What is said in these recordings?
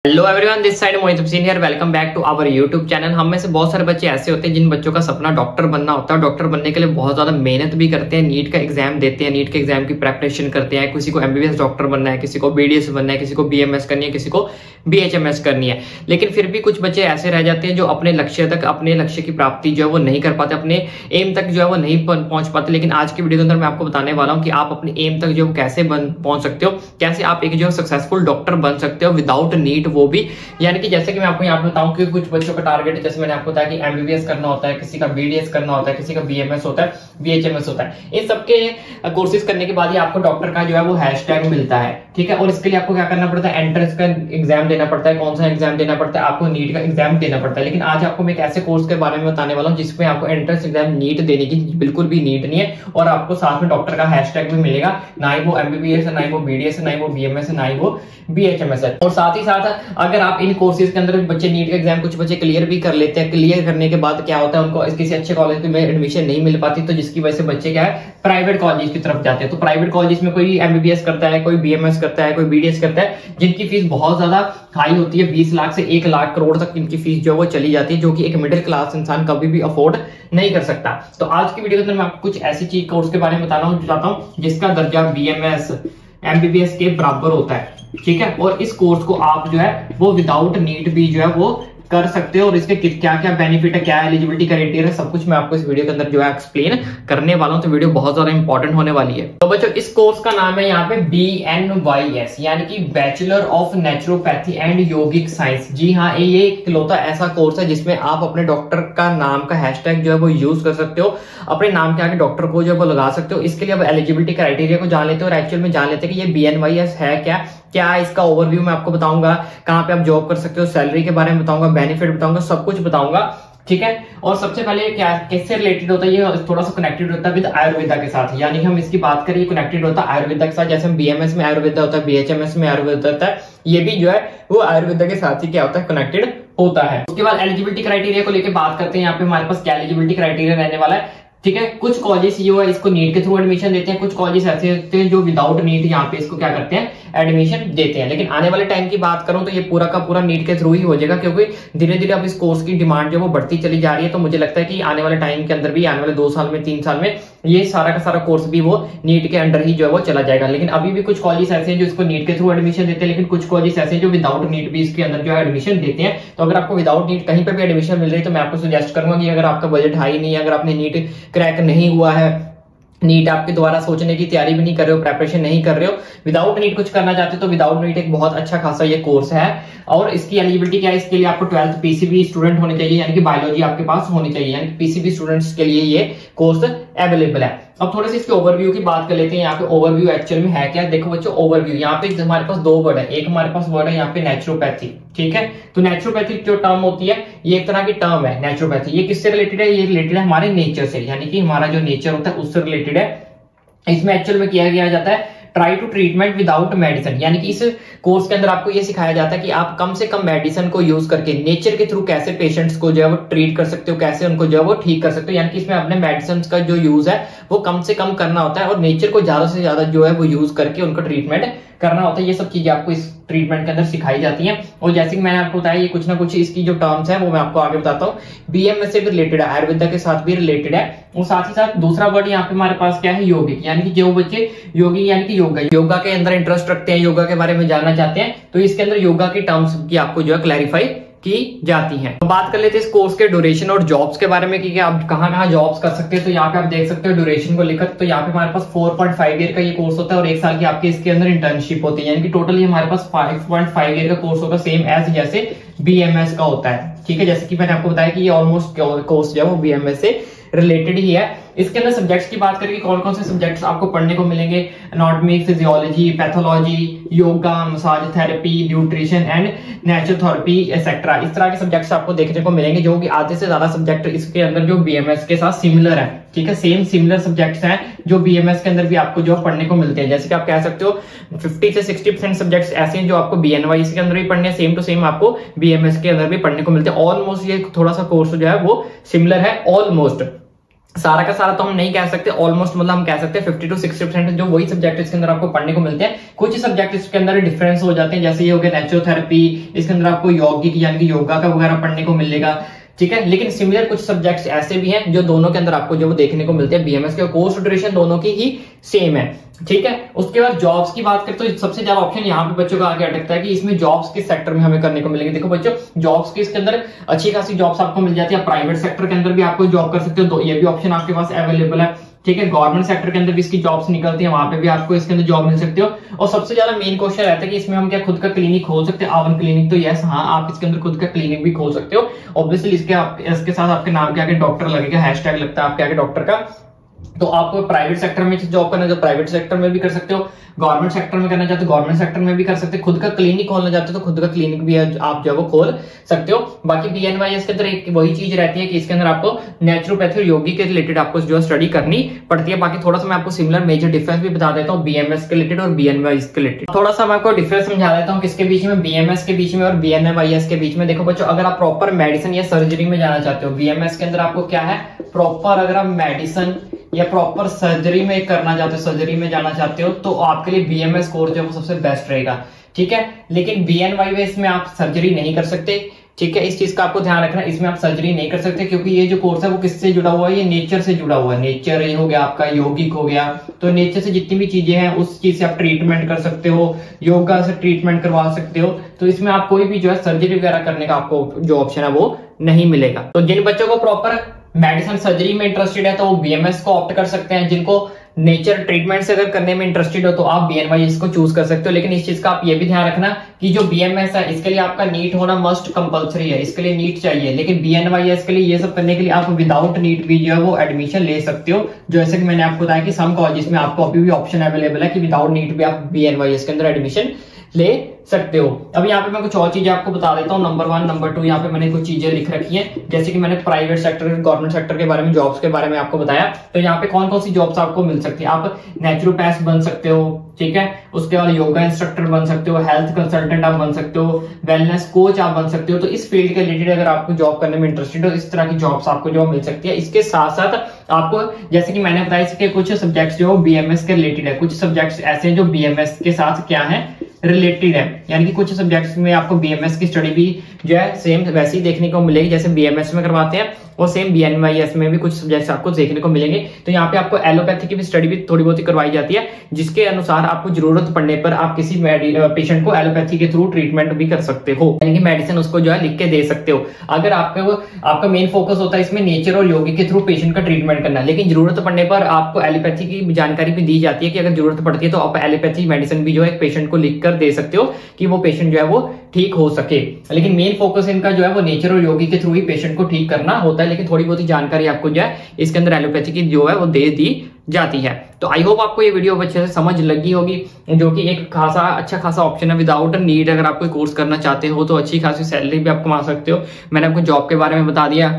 Hello everyone, this side Mohit Hussain here. Welcome back to our YouTube channel. हम में से बहुत सारे बच्चे ऐसे होते हैं जिन बच्चों का सपना डॉक्टर बनना होता है। डॉक्टर बनने के लिए बहुत ज्यादा मेहनत भी करते हैं, नीट का एग्जाम देते हैं, नीट के एग्जाम की प्रेपरेशन करते हैं। किसी को एमबीबीएस डॉक्टर बनना है, किसी को बीडीएस बनना है, किसी को बीएमएस करनी है, किसी को बीएचएमएस करनी है। लेकिन फिर भी कुछ बच्चे ऐसे रह जाते हैं जो अपने लक्ष्य तक, अपने लक्ष्य की प्राप्ति जो है वो नहीं कर पाते, अपने एम तक जो है वो नहीं पहुंच पाते। लेकिन आज की वीडियो के अंदर मैं आपको बताने वाला हूं कि आप अपने एम तक जो कैसे पहुंच सकते हो, कैसे आप एक जो सक्सेसफुल डॉक्टर बन सकते हो विदाउट नीट। वो भी यानी कि जैसे कि मैं आपको यहाँ बताऊं कि कुछ बच्चों का टारगेट है, जैसे मैंने आपको बताया कि एमबीबीएस करना होता है, किसी का बीडीएस करना होता है, किसी का बीएमएस होता है, बीएचएमएस होता है। इन सबके कोर्सेज करने के बाद ही आपको डॉक्टर का जो है वो हैशटैग मिलता है, ठीक है। और इसके लिए आपको क्या करना पड़ता है, एंट्रेंस का एग्जाम देना पड़ता है। कौन सा एग्जाम देना पड़ता है, आपको नीट का एग्जाम देना पड़ता है। लेकिन आज आपको मैं एक ऐसे कोर्स के बारे में बताने वाला हूँ जिसमें आपको एंट्रेंस एग्जाम नीट देने की बिल्कुल भी नीड नहीं है, और आपको साथ में डॉक्टर का हैशटैग भी मिलेगा। ना ही वो एमबीबीएस है, ना ही वो बीडीएस है, ना ही वो बीएमएस है, ना ही वो बीएचएमएस है। और साथ ही साथ अगर आप इन कोर्सेज के अंदर बच्चे नीट का एग्जाम कुछ बच्चे क्लियर भी कर लेते हैं, क्लियर करने के बाद क्या होता है, उनको किसी अच्छे कॉलेज में एडमिशन नहीं मिल पाती, तो जिसकी वजह से बच्चे क्या है प्राइवेट कॉलेज की तरफ जाते हैं। तो प्राइवेट कॉलेज में कोई एमबीबीएस करता है, कोई बीएमएस करता है, कोई बीडीएस करता है, जिनकी फीस बहुत ज्यादा हाई होती है। 20 लाख से 1 लाख करोड़ तक इनकी फीस जो है वो चली जाती है, जो कि एक मिडिल क्लास इंसान कभी भी अफोर्ड नहीं कर सकता। तो आज की वीडियो के अंदर मैं आपको कुछ ऐसी चीज कोर्स के बारे में बताना चाहता हूं जिसका दर्जा बीएमएस एमबीबीएस के बराबर होता है, ठीक है। और इस कोर्स को आप जो है वो विदाउट नीट भी जो है वो कर सकते हो, और इसके क्या क्या बेनिफिट है, क्या एलिजिबिलिटी क्राइटेरिया है, सब कुछ मैं आपको इस वीडियो के अंदर जो है एक्सप्लेन करने वाला हूं। तो वीडियो बहुत ज्यादा इंपॉर्टेंट होने वाली है। तो बच्चों, इस कोर्स का नाम है यहाँ पे BNYS, यानी कि bachelor of naturopathy and yogic science. जी हाँ, ये इकलौता ऐसा कोर्स है जिसमें आप अपने डॉक्टर का नाम का हैशटैग जो है वो यूज कर सकते हो, अपने नाम के आगे डॉक्टर को जो है वो लगा सकते हो। इसके लिए अब एलिजिबिलिटी क्राइटेरिया को जान लेते हो और एक्चुअल में जान लेते हैं कि ये BNYS है क्या इसका ओवरव्यू मैं आपको बताऊंगा, कहां पे आप जॉब कर सकते हो, सैलरी के बारे में बताऊंगा, बेनिफिट बताऊंगा, सब कुछ बताऊंगा, ठीक है। और सबसे पहले क्या किससे रिलेटेड होता है, ये थोड़ा सा कनेक्टेड होता है विद आयुर्वेदा के साथ, यानी कि हम इसकी बात करें कनेक्टेड होता है आयुर्वेदा के साथ। जैसे हम बीएमएस में आयुर्वेदा होता है, बीएचएमएस में आयुर्वेदा होता है, ये भी जो है वो आयुर्वेदा के साथ ही क्या होता है, कनेक्टेड होता है। उसके बाद एलिजिबिलिटी क्राइटेरिया को लेकर बात करते हैं। यहाँ पे हमारे पास क्या एलिजिबिलिटी क्राइटेरिया रहने वाला है, ठीक है। कुछ कॉलेज ये है इसको नीट के थ्रू एडमिशन देते हैं, कुछ कॉलेज ऐसे होते हैं जो विदाउट नीट यहाँ पे इसको क्या करते हैं, एडमिशन देते हैं। लेकिन आने वाले टाइम की बात करूं तो ये पूरा का पूरा नीट के थ्रू ही हो जाएगा, क्योंकि धीरे धीरे अब इस कोर्स की डिमांड जो वो बढ़ती चली जा रही है। तो मुझे लगता है कि आने वाले टाइम के अंदर भी, आने वाले 2 साल में, 3 साल में ये सारा का सारा कोर्स भी वो नीट के अंडर ही जो है वो चला जाएगा। लेकिन अभी भी कुछ कॉलेज ऐसे हैं जो इसको नीट के थ्रू एडमिशन देते हैं, लेकिन कुछ कॉलेज ऐसे हैं जो विदाउट नीट भी इसके अंदर जो है एडमिशन देते हैं। तो अगर आपको विदाउट नीट कहीं पर भी एडमिशन मिल रही है तो मैं आपको सजेस्ट करूंगा कि अगर आपका बजट हाई नहीं है, अगर आपने नीट क्रैक नहीं हुआ है, नीट आपके द्वारा सोचने की तैयारी भी नहीं कर रहे हो, प्रेपरेशन नहीं कर रहे हो, विदाउट नीट कुछ करना चाहते हो, तो विदाउट नीट एक बहुत अच्छा खासा ये कोर्स है। और इसकी एलिजिबिलिटी क्या है, इसके लिए आपको 12th पीसीबी स्टूडेंट होने चाहिए, यानी कि बायोलॉजी आपके पास होनी चाहिए, यानी पीसीबी स्टूडेंट्स के लिए ये कोर्स अवेलेबल है। अब थोड़े से इसके ओवरव्यू की बात कर लेते हैं। यहाँ पे ओवरव्यू एक्चुअल में है क्या, देखो बच्चों, ओवरव्यू यहाँ पे हमारे पास 2 वर्ड है। एक हमारे पास वर्ड है यहाँ पे नेचुरोपैथी, ठीक है। तो नेचुरोपैथी जो टर्म होती है, ये एक तरह की टर्म है नेचुरोपैथी। ये किससे रिलेटेड है, ये रिलेटेड है हमारे नेचर से, यानी कि हमारा जो नेचर होता है उससे रिलेटेड है। इसमें एक्चुअल में किया जाता है try to treatment without medicine, यानी कि इस कोर्स के अंदर आपको ये सिखाया जाता है कि आप कम से कम मेडिसिन को यूज करके नेचर के थ्रू कैसे पेशेंट्स को जो है वो ट्रीट कर सकते हो, कैसे उनको जो है वो ठीक कर सकते हो। यानी कि इसमें अपने मेडिसिन का जो यूज है वो कम से कम करना होता है, और नेचर को ज्यादा से ज्यादा जो है वो यूज करके उनका ट्रीटमेंट करना होता है। ये सब चीजें आपको इस ट्रीटमेंट के अंदर सिखाई जाती हैं। और जैसे कि मैंने आपको बताया, ये कुछ ना कुछ इसकी जो टर्म्स है वो मैं आपको आगे बताता हूँ। बीएमएस से भी रिलेटेड है, आयुर्वेदा के साथ भी रिलेटेड है। और साथ ही साथ दूसरा वर्ड यहाँ पे हमारे पास क्या है, योगिक, यानी कि जो बच्चे योगी यानी कि योगा के अंदर इंटरेस्ट रखते हैं, योगा के बारे में जानना चाहते हैं, तो इसके अंदर योगा की टर्म्स की आपको जो है क्लैरिफाई की जाती हैं। तो बात कर लेते हैं इस कोर्स के ड्यूरेशन और जॉब्स के बारे में कि आप कहाँ जॉब्स कर सकते हैं। तो यहाँ पे आप देख सकते हो ड्यूरेशन को लेकर, तो यहाँ पे हमारे पास 4.5 ईयर का ये कोर्स होता है, और 1 साल की आपके इसके अंदर इंटर्नशिप होती है, यानी कि टोटल ये हमारे पास 5.5 ईयर का कोर्स होगा, सेम एज जैसे बीएमएस का होता है, ठीक है। जैसे कि मैंने आपको बताया कि ये ऑलमोस्ट कोर्स जो है वो बीएमएस से रिलेटेड ही है। इसके अंदर सब्जेक्ट्स की बात करें कि कौन कौन से सब्जेक्ट्स आपको पढ़ने को मिलेंगे, anatomy, physiology, pathology, yoga, massage therapy, nutrition and naturopathy etcetera. इस तरह के सब्जेक्ट्स आपको देखने को मिलेंगे, जो कि आधे से ज्यादा सब्जेक्ट इसके अंदर जो बीएमएस के साथ सिमिलर है, ठीक है। सेम सिमिलर सब्जेक्ट्स हैं जो बीएमएस के अंदर भी आपको जो पढ़ने को मिलते हैं। जैसे कि आप कह सकते हो 50 से 60% सब्जेक्ट्स ऐसे हैं जो आपको बीएनवाईएस के अंदर भी पढ़ने हैं, सेम टू सेम आपको बीएमएस के अंदर भी पढ़ने को मिलते हैं। ऑलमोस्ट ये थोड़ा सा कोर्स जो है वो सिमिलर है ऑलमोस्ट। सारा का सारा तो हम नहीं कह सकते, ऑलमोस्ट मतलब हम कह सकते हैं 50 to 60% जो वही सब्जेक्ट इसके अंदर आपको पढ़ने को मिलते हैं। कुछ सब्जेक्ट इसके अंदर डिफरेंस हो जाते हैं, जैसे ये हो गया नेचुरोथेरेपी, इसके अंदर आपको यौगिक यानी कि योगा का वगैरह पढ़ने को मिलेगा, ठीक है। लेकिन सिमिलर कुछ सब्जेक्ट्स ऐसे भी हैं जो दोनों के अंदर आपको जो देखने को मिलते हैं बीएमएस के, कोर्स ड्यूरेशन दोनों की ही सेम है, ठीक है। उसके बाद जॉब्स की बात करें तो सबसे ज्यादा ऑप्शन यहाँ पे बच्चों का आगे अटकता है कि इसमें जॉब्स किस सेक्टर में हमें करने को मिलेगी। देखो बच्चों, जॉब्स के इसके अंदर अच्छी खासी जॉब्स आपको मिल जाती है, प्राइवेट सेक्टर के अंदर भी आपको जॉब कर सकते हो, तो ये भी ऑप्शन आपके पास अवेलेबल है, ठीक है। गवर्नमेंट सेक्टर के अंदर भी इसकी जॉब्स निकलती है, वहां पे भी आपको इसके अंदर जॉब मिल सकती हो। और सबसे ज्यादा मेन क्वेश्चन रहता है कि इसमें हम क्या खुद का क्लिनिक खोल सकते हैं, आवन क्लिनिक, तो यस हाँ, आप इसके अंदर खुद का क्लिनिक भी खोल सकते हो। ऑब्वियसली इसके साथ आपके नाम के आगे डॉक्टर लगेगा, हैशटैग लगता है आपके आगे डॉक्टर का। तो आपको प्राइवेट सेक्टर में जॉब करना है तो प्राइवेट सेक्टर में भी कर सकते हो, गवर्नमेंट सेक्टर में करना चाहते हो गवर्नमेंट सेक्टर में भी कर सकते हो, खुद का क्लिनिक खोलना चाहते हो तो खुद का क्लिनिक भी आप जो वो खोल सकते हो। बाकी बीएनवाईएस के अंदर एक वही चीज रहती है कि इसके अंदर आपको नेचुरोपैथी और योगी के रिलेटेड आपको जो स्टडी करनी पड़ती है। बाकी थोड़ा सा मैं आपको सिमिलर मेजर डिफरेंस भी बता देता हूँ बीएमएस के रिलेटेड और बीएनवाईएस के रिलेटेड। थोड़ा सा मैं आपको डिफरेंस समझा देता हूँ किसके बीच में, बीएमएस के बीच में और बीएनवाईएस के बीच में। देखो बच्चों, अगर आप प्रॉपर मेडिसिन या सर्जरी में जाना चाहते हो, बीएमएस के अंदर आपको क्या है प्रॉपर, अगर आप मेडिसिन या प्रॉपर सर्जरी में करना चाहते हो, सर्जरी में जाना चाहते हो, तो आपके लिए बीएमएस कोर्स जो है वो सबसे बेस्ट रहेगा, ठीक है। लेकिन बीएनवाईएस में आप सर्जरी नहीं कर सकते, ठीक है। इस चीज का आपको ध्यान रखना, इसमें आप सर्जरी नहीं कर सकते क्योंकि ये जो कोर्स है वो किससे जुड़ा हुआ है, ये नेचर से जुड़ा हुआ है। नेचर ये हो गया आपका, यौगिक हो गया, तो नेचर से जितनी भी चीजें हैं उस चीज से आप ट्रीटमेंट कर सकते हो, योगा से ट्रीटमेंट करवा सकते हो। तो इसमें आप कोई भी जो है सर्जरी वगैरह करने का आपको जो ऑप्शन है वो नहीं मिलेगा। तो जिन बच्चों को प्रॉपर मेडिसिन सर्जरी में इंटरेस्टेड है तो वो बीएमएस को ऑप्ट कर सकते हैं, जिनको नेचर ट्रीटमेंट से अगर करने में इंटरेस्टेड हो तो आप बीएनवाईएस को चूज कर सकते हो। लेकिन इस चीज का आप ये भी ध्यान रखना कि जो बीएमएस है इसके लिए आपका नीट होना मस्ट कंपलसरी है, इसके लिए नीट चाहिए। लेकिन बीएनवाईएस के लिए ये सब करने के लिए आप विदाउट नीट भी जो है वो एडमिशन ले सकते हो। जैसे कि मैंने आपको बताया कि सम कॉलेजेस में आपको अभी भी ऑप्शन अवेलेबल है कि विदाउट नीट भी आप बीएनवाईएस के अंदर एडमिशन ले सकते हो। अब यहाँ पे मैं कुछ और चीजें आपको बता देता हूँ। नंबर 1, नंबर 2 यहाँ पे मैंने कुछ चीजें लिख रखी हैं, जैसे कि मैंने प्राइवेट सेक्टर, गवर्नमेंट सेक्टर के बारे में, जॉब्स के बारे में आपको बताया। तो यहाँ पे कौन कौन सी जॉब्स आपको मिल सकती है, आप नेचुरोपैथ बन सकते हो, ठीक है। उसके बाद योगा इंस्ट्रक्टर बन सकते हो, हेल्थ कंसल्टेंट आप बन सकते हो, वेलनेस कोच आप बन सकते हो। तो इस फील्ड के रिलेटेड अगर आपको जॉब करने में इंटरेस्टेड हो, इस तरह की जॉब्स आपको जो मिल सकती है। इसके साथ साथ आपको, जैसे कि मैंने बताया, इसके कुछ सब्जेक्ट्स जो बीएमएस के रिलेटेड है, कुछ सब्जेक्ट्स ऐसे हैं जो बीएमएस के साथ क्या है रिलेटेड है, यानी कि कुछ सब्जेक्ट्स में आपको बीएमएस की स्टडी भी जो है सेम वैसे ही देखने को मिलेगी जैसे बीएमएस में करवाते हैं, और सेम बीएनवाईएस में भी कुछ सब्जेक्ट्स आपको देखने को मिलेंगे। तो यहाँ पे आपको एलोपैथी की भी स्टडी भी थोड़ी बहुत ही करवाई जाती है, जिसके अनुसार आपको जरूरत पड़ने पर आप किसी पेशेंट को एलोपैथी के थ्रू ट्रीटमेंट भी कर सकते हो, यानी कि मेडिसिन उसको जो है लिख के दे सकते हो। अगर आपका मेन फोकस होता है इसमें नेचर और योगी के थ्रू पेशेंट का ट्रीटमेंट करना, लेकिन जरूरत पड़ने पर आपको एलोपैथी की जानकारी भी दी जाती है कि अगर जरूरत पड़ती है तो आप एलोपैथी मेडिसिन भी जो है एक पेशेंट को लिख कर दे सकते हो कि वो पेशेंट जो है वो ठीक हो सके। लेकिन मेन फोकस इनका जो है वो नेचर और योगी के थ्रू ही पेशेंट को ठीक करना होता है, लेकिन थोड़ी बहुत ही जानकारी आपको जो है इसके अंदर एलोपैथी की जो है वो दे दी जाती है। तो आई होप आपको ये वीडियो अच्छे से समझ लगी होगी, जो कि एक अच्छा खासा ऑप्शन है। विदाउट नीड अगर आप कोई कोर्स करना चाहते हो तो अच्छी खासी सैलरी भी आप कमा सकते हो। मैंने आपको जॉब के बारे में बता दिया,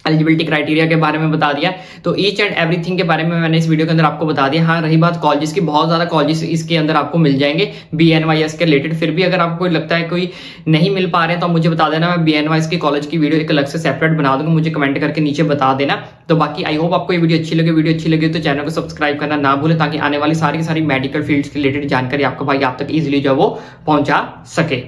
एलिजिबिलिटी क्राइटेरिया के बारे में बता दिया, तो ईच एंड एवरीथिंग के बारे में मैंने इस वीडियो के अंदर आपको बता दिया। हाँ, रही बात कॉलेजेस की, बहुत ज्यादा कॉलेजेस इसके अंदर आपको मिल जाएंगे बीएनवाईएस के रिलेटेड। फिर भी अगर आपको लगता है कोई नहीं मिल पा रहे हैं तो आप मुझे बता देना, मैं बीएनवाईएस के कॉलेज की वीडियो एक अलग से सेपरेट बना दूंगा, मुझे कमेंट करके नीचे बता देना। तो बाकी आई होप आपको ये वीडियो अच्छी लगी तो चैनल को सब्सक्राइब करना ना भूलें, ताकि आने वाली सारी की सारी मेडिकल फील्ड के रिलेटेड जानकारी आपको भाई आप तक इजिली जो है वो पहुंचा सके।